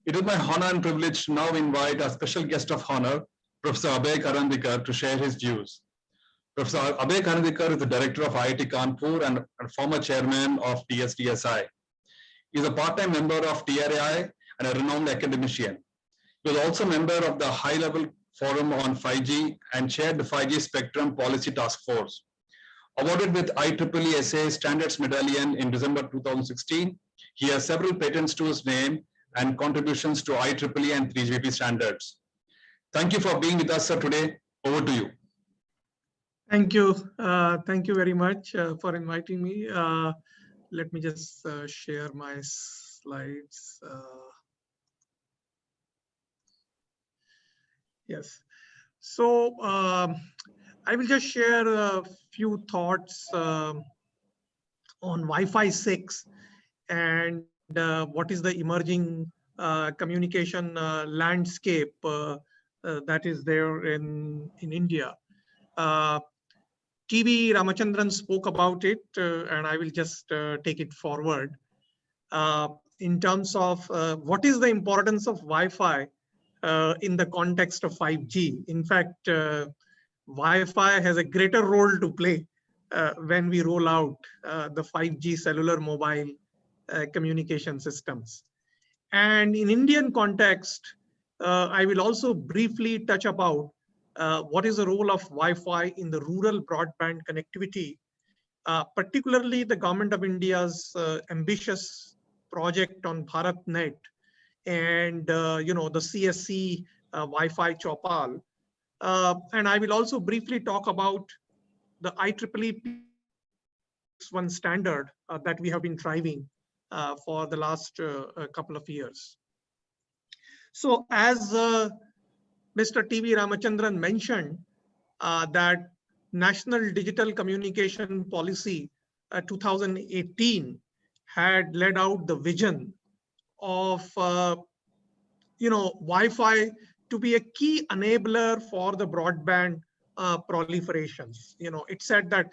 It is my honor and privilege to now invite our special guest of honor, Professor Abhay Karandikar, to share his views. Professor Abhay Karandikar is the director of IIT Kanpur and former chairman of TSDSI. He is a part-time member of TRAI and a renowned academician. He was also a member of the high-level forum on 5G and chaired the 5G Spectrum Policy Task Force. Awarded with IEEE SA Standards Medallion in December 2016, he has several patents to his name and contributions to IEEE and 3GPP standards. Thank you for being with us, sir, today. Over to you. Thank you. Thank you very much for inviting me. Let me just share my slides. Yes. So I will just share a few thoughts on Wi-Fi 6 and what is the emerging communication landscape that is there in India. TV Ramachandran spoke about it, and I will just take it forward. In terms of what is the importance of Wi-Fi in the context of 5G. In fact, Wi-Fi has a greater role to play when we roll out the 5G cellular mobile communication systems. And in Indian context, I will also briefly touch about what is the role of Wi-Fi in the rural broadband connectivity, particularly the Government of India's ambitious project on BharatNet and the CSC Wi-Fi Chaupal. And I will also briefly talk about the IEEE P1 standard that we have been driving for the last couple of years. So as Mr. TV Ramachandran mentioned, that National Digital Communication Policy 2018 had laid out the vision of Wi-Fi to be a key enabler for the broadband proliferations. It said that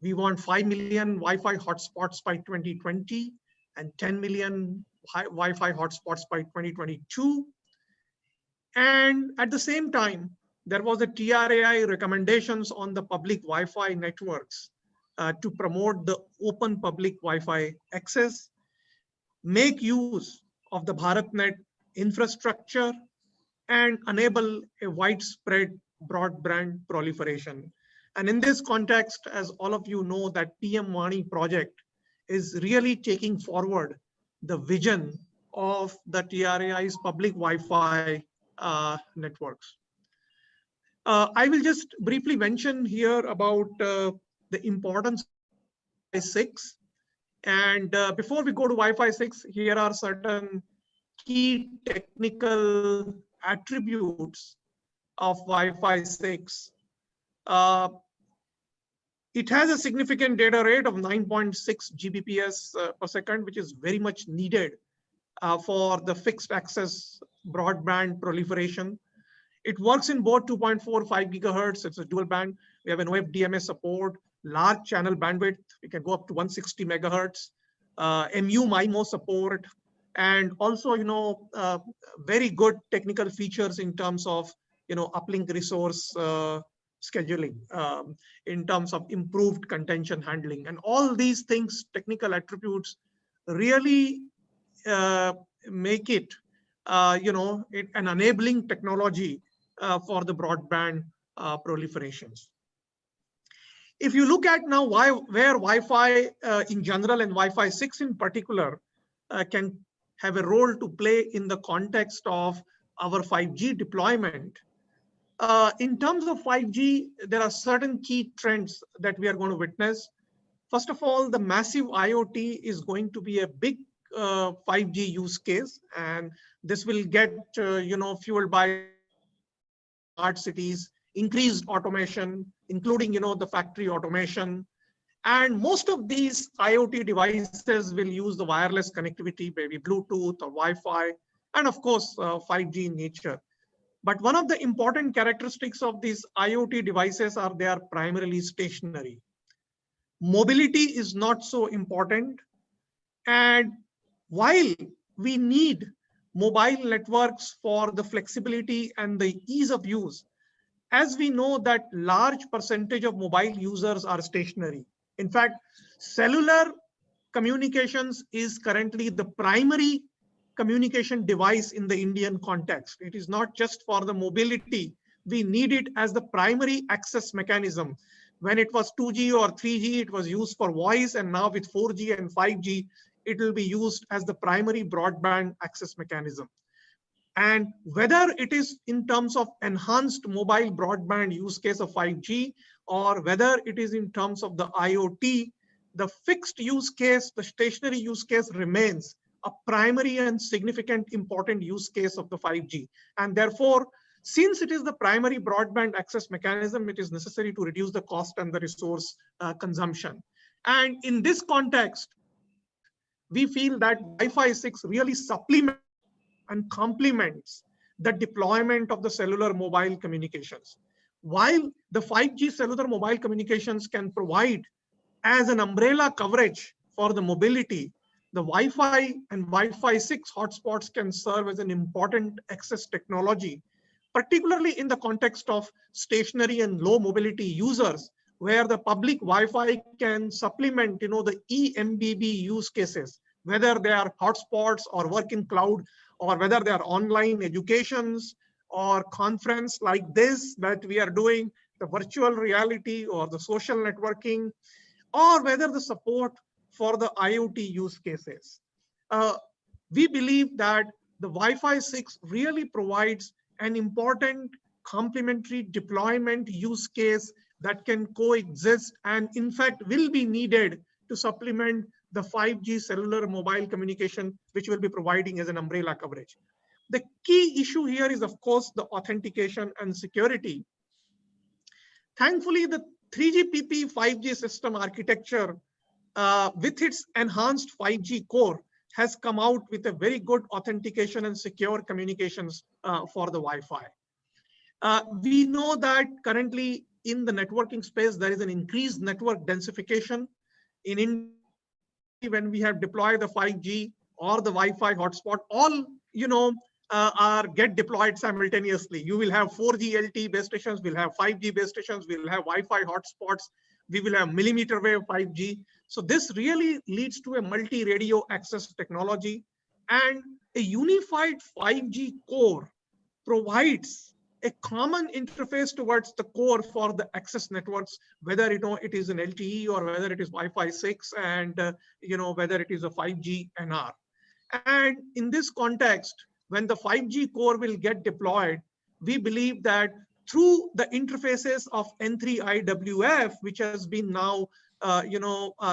we want 5 million Wi-Fi hotspots by 2020 and 10 million Wi-Fi hotspots by 2022. And at the same time, there was a TRAI recommendations on the public Wi-Fi networks to promote the open public Wi-Fi access, make use of the BharatNet infrastructure, and enable a widespread broadband proliferation. And in this context, as all of you know, that PM WANI project is really taking forward the vision of the TRAI's public Wi-Fi networks. I will just briefly mention here about the importance of Wi-Fi 6. And before we go to Wi-Fi 6, here are certain key technical attributes of Wi-Fi 6. It has a significant data rate of 9.6 Gbps per second, which is very much needed for the fixed access broadband proliferation. It works in both 2.45 gigahertz. It's a dual band. We have an OFDMA support, large channel bandwidth. We can go up to 160 megahertz, MU MIMO support, and also, very good technical features in terms of, uplink resource scheduling, in terms of improved contention handling, and all these things, technical attributes, really make it, an enabling technology for the broadband proliferations. If you look at now where Wi-Fi in general and Wi-Fi 6 in particular can have a role to play in the context of our 5G deployment. In terms of 5G, there are certain key trends that we are going to witness. First of all, the massive IoT is going to be a big 5G use case, and this will get fueled by smart cities, increased automation, including the factory automation. And most of these IoT devices will use the wireless connectivity, maybe Bluetooth or Wi-Fi, and of course 5G in nature. But one of the important characteristics of these IoT devices are they are primarily stationary. Mobility is not so important. And while we need mobile networks for the flexibility and the ease of use. As we know that large percentage of mobile users are stationary. In fact, cellular communications is currently the primary communication device in the Indian context. It is not just for the mobility. We need it as the primary access mechanism. When it was 2G or 3G, it was used for voice, and now with 4G and 5G, it will be used as the primary broadband access mechanism. And whether it is in terms of enhanced mobile broadband use case of 5G, or whether it is in terms of the IoT, the fixed use case, the stationary use case remains a primary and significant important use case of the 5G. And therefore, since it is the primary broadband access mechanism, it is necessary to reduce the cost and the resource consumption. And in this context, we feel that Wi-Fi 6 really supplements and complements the deployment of the cellular mobile communications. While the 5G cellular mobile communications can provide as an umbrella coverage for the mobility, the Wi-Fi and Wi-Fi 6 hotspots can serve as an important access technology, particularly in the context of stationary and low mobility users, where the public Wi-Fi can supplement, the eMBB use cases, whether they are hotspots or work in cloud, or whether they are online educations or conference like this that we are doing, the virtual reality or the social networking, or whether the support for the IoT use cases. We believe that the Wi-Fi 6 really provides an important complementary deployment use case that can coexist and in fact will be needed to supplement the 5G cellular mobile communication, which will be providing as an umbrella coverage. The key issue here is, of course, the authentication and security. Thankfully, the 3GPP 5G system architecture with its enhanced 5G core has come out with a very good authentication and secure communications for the Wi-Fi. We know that currently in the networking space, there is an increased network densification. In India, when we have deployed the 5G or the Wi-Fi hotspot, all get deployed simultaneously. You will have 4G LTE base stations, we'll have 5G base stations, we'll have Wi-Fi hotspots, we will have millimeter wave 5G. So this really leads to a multi-radio access technology, and a unified 5G core provides a common interface towards the core for the access networks, whether it is an LTE or whether it is Wi-Fi 6 and whether it is a 5G NR. And in this context, when the 5G core will get deployed, we believe that through the interfaces of N3IWF, which has been now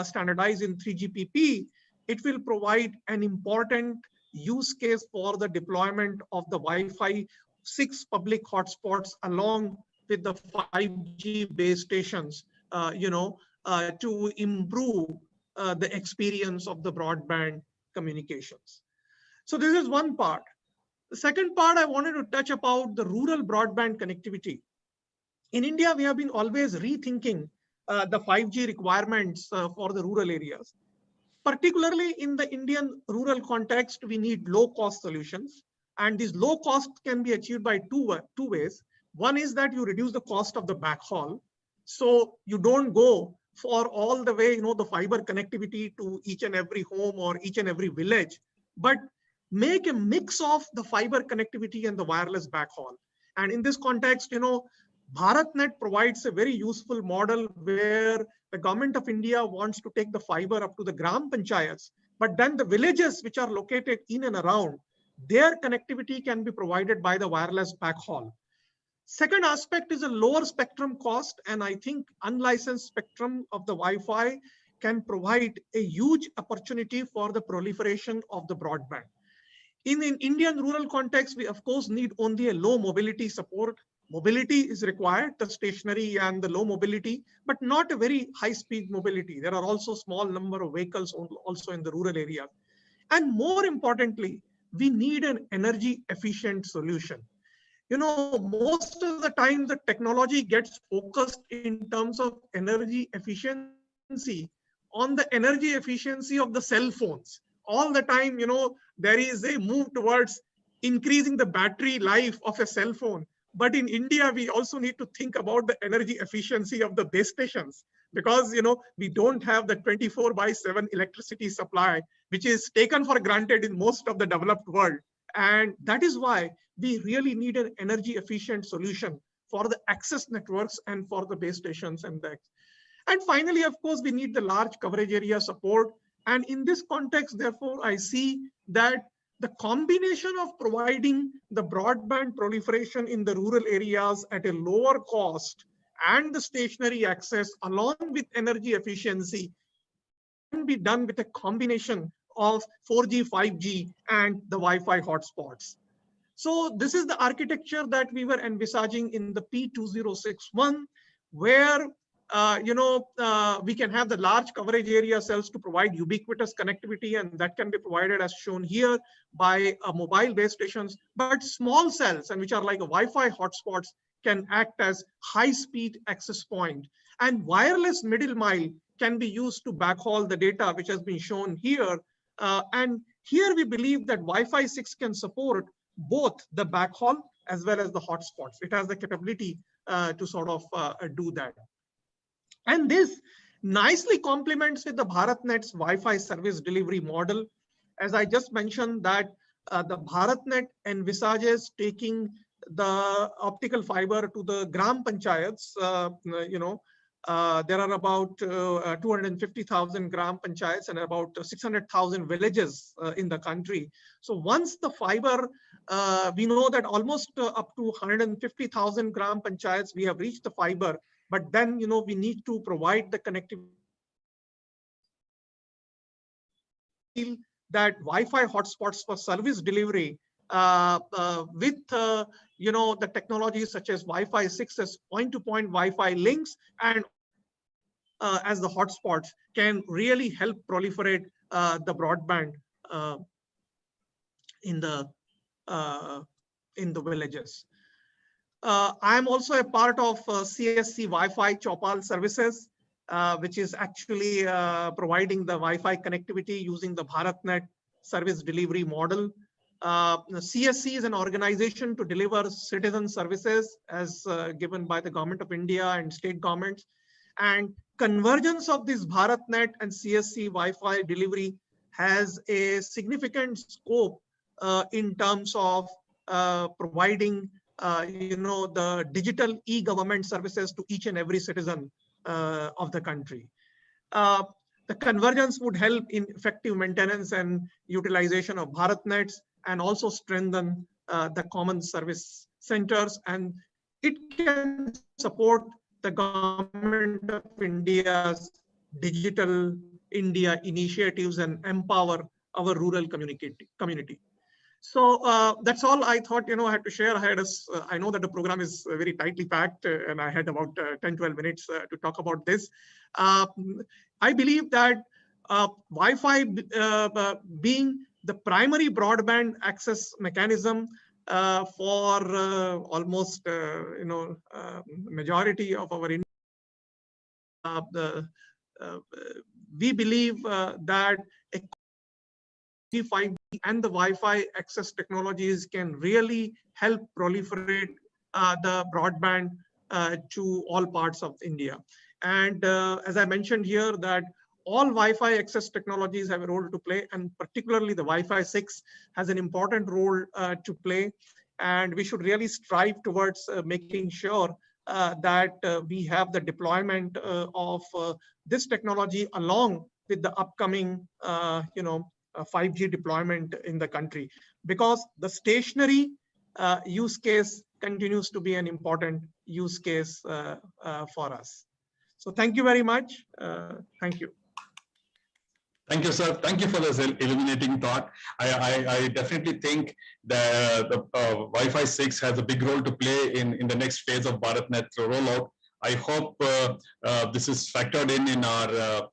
standardized in 3GPP, it will provide an important use case for the deployment of the Wi-Fi 6 public hotspots along with the 5G base stations, to improve the experience of the broadband communications. So this is one part. The second part, I wanted to touch about the rural broadband connectivity. In India, we have been always rethinking the 5G requirements for the rural areas. Particularly in the Indian rural context, we need low-cost solutions. And this low cost can be achieved by two ways. One is that you reduce the cost of the backhaul. So you don't go for all the way, the fiber connectivity to each and every home or each and every village, but make a mix of the fiber connectivity and the wireless backhaul. And in this context, BharatNet provides a very useful model where the government of India wants to take the fiber up to the gram panchayats, but then the villages which are located in and around, their connectivity can be provided by the wireless backhaul. Second aspect is a lower spectrum cost, and I think unlicensed spectrum of the Wi-Fi can provide a huge opportunity for the proliferation of the broadband. In an Indian rural context, we of course need only a low mobility support. Mobility is required, the stationary and the low mobility, but not a very high speed mobility. There are also small number of vehicles also in the rural area. And more importantly, we need an energy efficient solution. Most of the time the technology gets focused in terms of energy efficiency on the energy efficiency of the cell phones. All the time, there is a move towards increasing the battery life of a cell phone. But in India, we also need to think about the energy efficiency of the base stations, because we don't have the 24/7 electricity supply, which is taken for granted in most of the developed world. And that is why we really need an energy efficient solution for the access networks and for the base stations and finally, of course, we need the large coverage area support. And in this context, therefore, I see that the combination of providing the broadband proliferation in the rural areas at a lower cost and the stationary access along with energy efficiency can be done with a combination of 4G, 5G, and the Wi-Fi hotspots. So this is the architecture that we were envisaging in the P2061, where we can have the large coverage area cells to provide ubiquitous connectivity, and that can be provided as shown here by mobile base stations. But small cells, and which are like a Wi-Fi hotspots, can act as high-speed access point. And wireless middle mile can be used to backhaul the data, which has been shown here. And here we believe that Wi-Fi 6 can support both the backhaul as well as the hotspots. It has the capability to sort of do that. And this nicely complements with the BharatNet's Wi-Fi service delivery model. As I just mentioned that the BharatNet envisages taking the optical fiber to the Gram Panchayats. There are about 250,000 Gram Panchayats and about 600,000 villages in the country. So once the fiber, we know that almost up to 150,000 Gram Panchayats, we have reached the fiber. But then, we need to provide the connectivity that Wi-Fi hotspots for service delivery with the technologies such as Wi-Fi 6 as point-to-point Wi-Fi links and as the hotspots can really help proliferate the broadband in the villages. I am also a part of CSC Wi-Fi Chopal services, which is actually providing the Wi-Fi connectivity using the BharatNet service delivery model. CSC is an organization to deliver citizen services as given by the Government of India and state governments. And convergence of this BharatNet and CSC Wi-Fi delivery has a significant scope in terms of providing the digital e-government services to each and every citizen of the country. The convergence would help in effective maintenance and utilization of BharatNets and also strengthen the common service centers, and it can support the Government of India's Digital India initiatives and empower our rural community. So that's all I thought I had to share. I know that the program is very tightly packed, and I had about 10-12 minutes to talk about this. I believe that Wi-Fi being the primary broadband access mechanism for almost majority of our we believe that a 5G and the Wi-Fi access technologies can really help proliferate the broadband to all parts of India. And as I mentioned here, that all Wi-Fi access technologies have a role to play, and particularly the Wi-Fi 6 has an important role to play. And we should really strive towards making sure that we have the deployment of this technology along with the upcoming 5G deployment in the country, because the stationary use case continues to be an important use case for us. So thank you very much. Thank you. Thank you, sir. Thank you for this illuminating thought. I definitely think that the Wi-Fi 6 has a big role to play in the next phase of BharatNet rollout. I hope this is factored in our